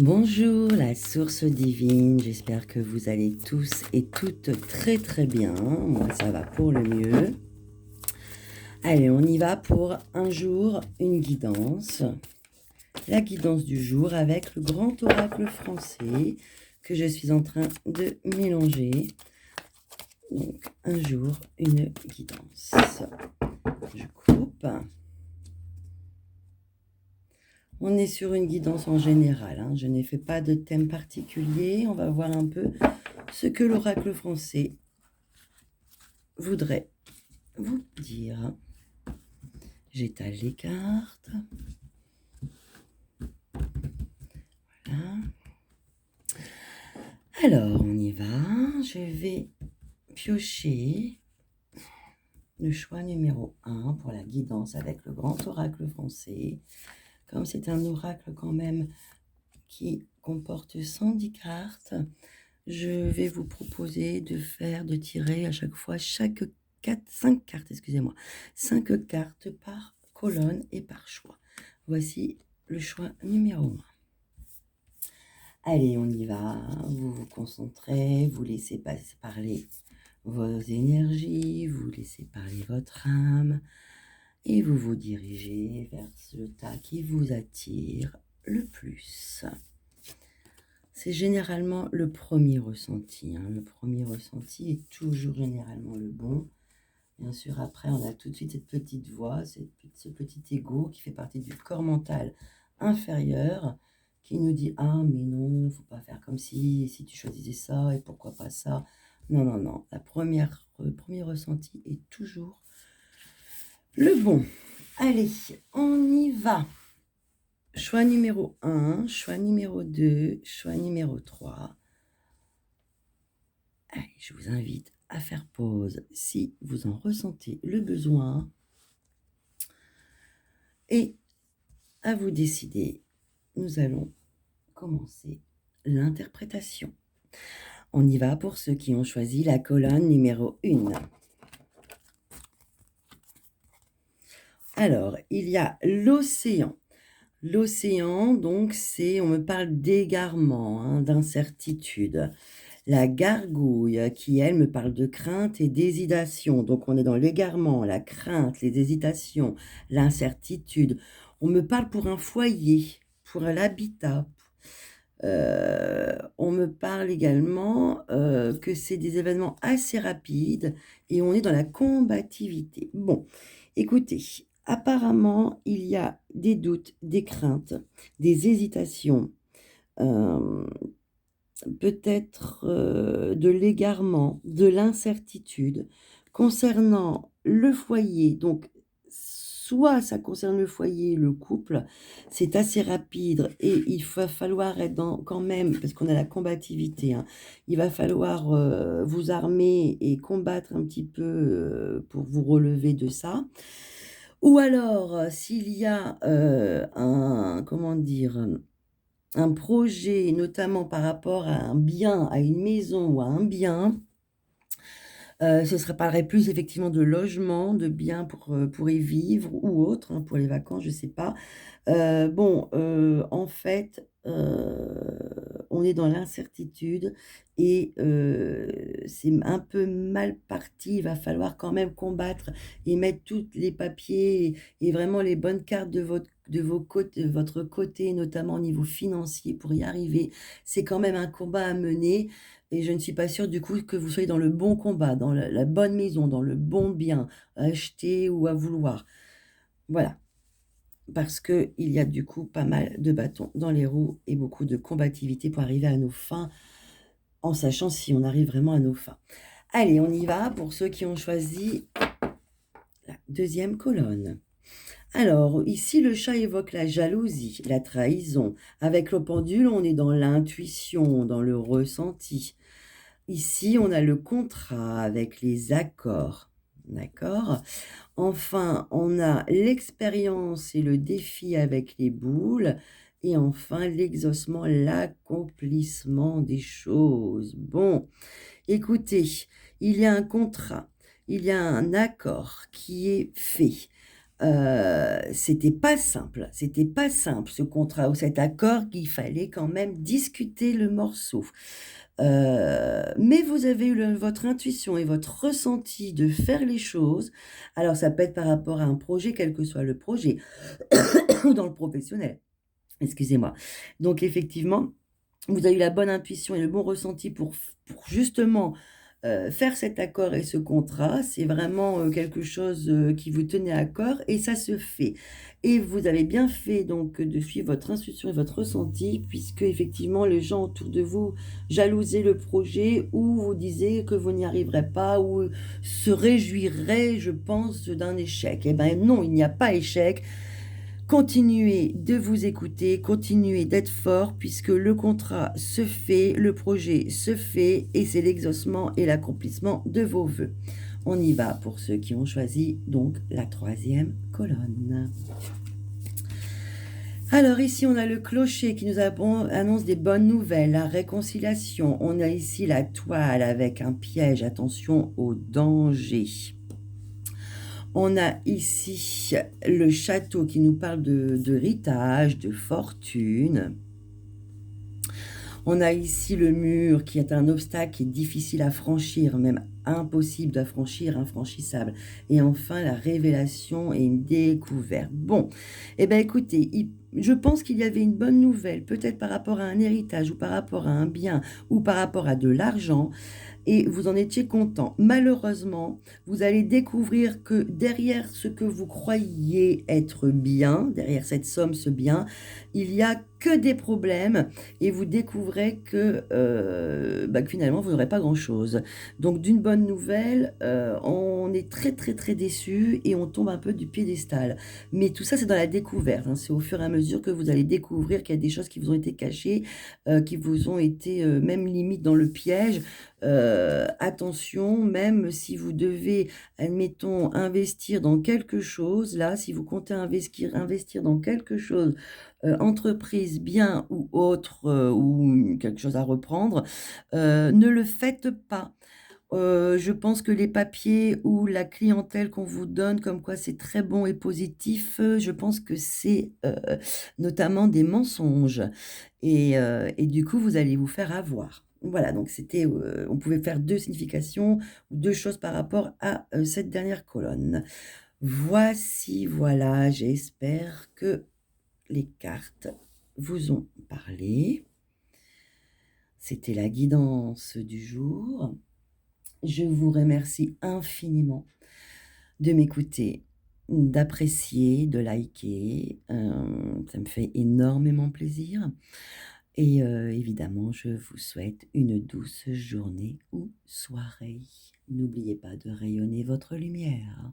Bonjour la source divine, j'espère que vous allez tous et toutes très très bien. Moi ça va pour le mieux. Allez, on y va pour un jour, une guidance. La guidance du jour avec le grand oracle français que je suis en train de mélanger. Donc un jour, une guidance. Je coupe. On est sur une guidance en général, hein. Je n'ai fait pas de thème particulier. On va voir un peu ce que l'oracle français voudrait vous dire. J'étale les cartes. Voilà. Alors, on y va. Je vais piocher le choix numéro 1 pour la guidance avec le grand oracle français. Comme c'est un oracle quand même qui comporte 110 cartes, je vais vous proposer de tirer à chaque fois 5 cartes, excusez-moi, 5 cartes par colonne et par choix. Voici le choix numéro 1. Allez, on y va, vous vous concentrez, vous laissez parler vos énergies, vous laissez parler votre âme et vous vous dirigez vers le tas qui vous attire le plus. C'est généralement le premier ressenti, hein. Le premier ressenti est toujours généralement le bon. Bien sûr, après, on a tout de suite cette petite voix, ce petit ego qui fait partie du corps mental inférieur qui nous dit « Ah, mais non, faut pas faire comme si, et si tu choisissais ça, et pourquoi pas ça ?» Non, non, non. Le premier ressenti est toujours le bon. Allez, on y va. Choix numéro 1, choix numéro 2, choix numéro 3. Allez, je vous invite à faire pause si vous en ressentez le besoin et à vous décider. Nous allons commencer l'interprétation. On y va pour ceux qui ont choisi la colonne numéro 1. Alors, il y a l'océan. L'océan, donc, on me parle d'égarement, hein, d'incertitude. La gargouille, qui, elle, me parle de crainte et d'hésitation. Donc, on est dans l'égarement, la crainte, les hésitations, l'incertitude. On me parle pour un foyer, pour l'habitat. On me parle également que c'est des événements assez rapides et on est dans la combativité. Bon, écoutez, apparemment, il y a des doutes, des craintes, des hésitations, peut-être de l'égarement, de l'incertitude concernant le foyer. Donc, soit ça concerne le foyer, le couple, c'est assez rapide et il va falloir être quand même, parce qu'on a la combativité, hein, il va falloir vous armer et combattre un petit peu pour vous relever de ça. Ou alors, s'il y a un projet, notamment par rapport à un bien, à une maison ou à un bien, ce parlerait plus effectivement de logement, de biens pour y vivre ou autre, hein, pour les vacances, je ne sais pas. En fait, on est dans l'incertitude et c'est un peu mal parti. Il va falloir quand même combattre et mettre tous les papiers et vraiment les bonnes cartes de votre côté, notamment au niveau financier pour y arriver. C'est quand même un combat à mener et je ne suis pas sûre du coup que vous soyez dans le bon combat, dans la bonne maison, dans le bon bien à acheter ou à vouloir. Voilà. Parce qu'il y a du coup pas mal de bâtons dans les roues et beaucoup de combativité pour arriver à nos fins, en sachant si on arrive vraiment à nos fins. Allez, on y va pour ceux qui ont choisi la deuxième colonne. Alors, ici, le chat évoque la jalousie, la trahison. Avec le pendule, on est dans l'intuition, dans le ressenti. Ici, on a le contrat avec les accords. D'accord ? Enfin, on a l'expérience et le défi avec les boules. Et enfin, l'exaucement, l'accomplissement des choses. Bon, écoutez, il y a un contrat, il y a un accord qui est fait. C'était pas simple ce contrat ou cet accord qu'il fallait quand même discuter le morceau. Mais vous avez eu votre intuition et votre ressenti de faire les choses. Alors ça peut être par rapport à un projet, quel que soit le projet, ou dans le professionnel, excusez-moi. Donc effectivement, vous avez eu la bonne intuition et le bon ressenti pour justement faire cet accord et ce contrat. C'est vraiment quelque chose qui vous tenait à cœur et ça se fait. Et vous avez bien fait donc de suivre votre intuition et votre ressenti, puisque effectivement les gens autour de vous jalousaient le projet ou vous disaient que vous n'y arriverez pas ou se réjouiraient, je pense, d'un échec. Eh bien non, il n'y a pas échec. Continuez de vous écouter, continuez d'être fort puisque le contrat se fait, le projet se fait et c'est l'exaucement et l'accomplissement de vos vœux. On y va pour ceux qui ont choisi donc la troisième colonne. Alors ici, on a le clocher qui nous annonce des bonnes nouvelles, la réconciliation. On a ici la toile avec un piège, attention au danger. On a ici le château qui nous parle d'héritage, de fortune. On a ici le mur qui est un obstacle qui est difficile à franchir, même impossible à franchir, infranchissable. Et enfin, la révélation et une découverte. Bon, eh bien écoutez, je pense qu'il y avait une bonne nouvelle, peut-être par rapport à un héritage ou par rapport à un bien ou par rapport à de l'argent. Et vous en étiez content. Malheureusement, vous allez découvrir que derrière ce que vous croyiez être bien, derrière cette somme, ce bien, il y a que des problèmes et vous découvrez que finalement, vous n'aurez pas grand-chose. Donc, d'une bonne nouvelle, on est très, très, très déçu et on tombe un peu du piédestal. Mais tout ça, c'est dans la découverte, hein. C'est au fur et à mesure que vous allez découvrir qu'il y a des choses qui vous ont été cachées, qui vous ont été même limite dans le piège. Attention, même si vous devez, admettons, investir dans quelque chose, là, si vous comptez investir dans quelque chose, entreprise, bien ou autre, ou quelque chose à reprendre, ne le faites pas. Je pense que les papiers ou la clientèle qu'on vous donne, comme quoi c'est très bon et positif, je pense que c'est notamment des mensonges. Et du coup, vous allez vous faire avoir. Voilà, donc on pouvait faire deux significations, deux choses par rapport à cette dernière colonne. Voici, voilà, j'espère que les cartes vous ont parlé. C'était la guidance du jour. Je vous remercie infiniment de m'écouter, d'apprécier, de liker. Ça me fait énormément plaisir. Et évidemment, je vous souhaite une douce journée ou soirée. N'oubliez pas de rayonner votre lumière.